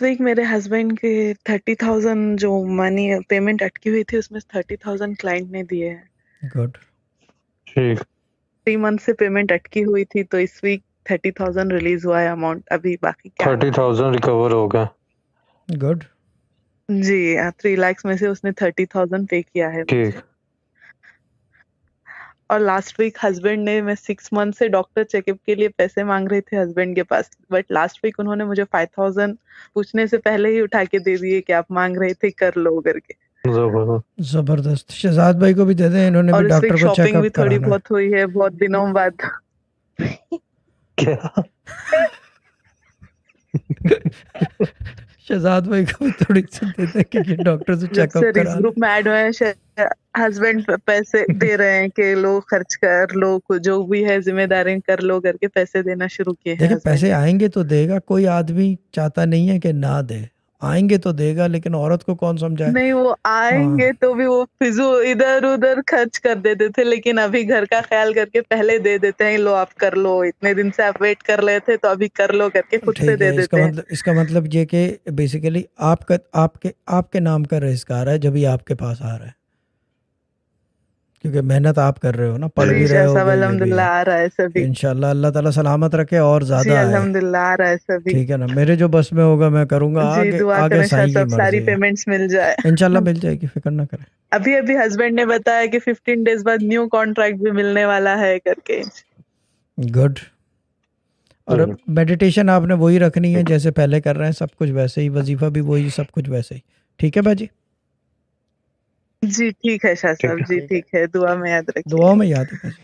Last week मेरे husband के 30,000 जो मनी पेमेंट अटकी हुई थी उसमें 30,000 क्लाइंट ने दिए हैं। गुड। ठीक 3 मंथ से पेमेंट अटकी हुई थी तो इस वीक 30,000 रिलीज हुआ है अमाउंट। अभी बाकी क्या 30,000 रिकवर हो गया। गुड। जी 3 लाख में से उसने 30,000 पे किया है मुझे। ठीक और लास्ट वीक हस्बैंड ने, मैं 6 मंथ से डॉक्टर चेकअप के लिए पैसे मांग रहे थे हस्बैंड के पास, बट लास्ट वीक उन्होंने मुझे 5,000 पूछने से पहले ही उठा के दे दिए कि आप मांग रहे थे कर लो करके। जबरदस्त। जबरदस्त। शहजाद भाई को भी दे दें, इन्होंने और भी इस वीक डॉक्टर को शॉपिंग भी चेकअप थोड़ी कराना है। बहुत हुई है बहुत दिनों बाद। क्या शहजाद भाई को भी थोड़ी सी दे दें क्योंकि डॉक्टर से जब से चेकअप रिक्स कराना ग्रुप में ऐड हुए हैं हस्बैंड पैसे दे रहे हैं कि लो खर्च कर लो, जो भी है जिम्मेदारी कर लो करके पैसे देना शुरू किए हैं देखिए हस्बैंड। पैसे आएंगे तो देगा, कोई आदमी चाहता नहीं है कि ना दे, आएंगे तो देगा, लेकिन औरत को कौन समझाए। नहीं वो आएंगे तो भी वो फिजूल इधर उधर खर्च कर देते थे, लेकिन अभी घर का ख्याल करके पहले दे देते हैं, लो आप कर लो, इतने दिन से आप वेट कर रहे थे तो अभी कर लो करके खुद से ठीक दे है, देते हैं। इसका मतलब ये कि बेसिकली आपका आपके नाम का रिस्क आ रहा है जब भी आपके पास आ रहा है, क्योंकि मेहनत आप कर रहे हो ना, पढ़ भी जी रहे सब होगे, ये भी अल्हम्दुलिल्लाह है। आ रहा है सभी। इंशाल्लाह अल्लाह ताला सलामत रखे और जी ज़्यादा आए। अल्हम्दुलिल्लाह आ रहा है सभी। ठीक है ना, मेरे जो बस में होगा मैं करूँगा, जी आगे दुआ आगे करें शायद साईं की सब सारी मर्जी है। पेमेंट्स मिल जाए। इंशाल्लाह मिल जाएगी, फिक्र ना करें। अभी अभी हस्बैंड ने बताया कि 15 डेज बाद न्यू कॉन्ट्रैक्ट भी मिलने वाला है करके। गुड। और मेडिटेशन आपने वही रखनी है जैसे पहले कर रहे हैं, सब कुछ वैसे ही, वजीफा भी वही, सब कुछ वैसे ही। ठीक है बाजी। जी ठीक है शाह साहब, जी ठीक है, ठीक है, दुआ में याद रखिए। दुआओं में याद रखें जी।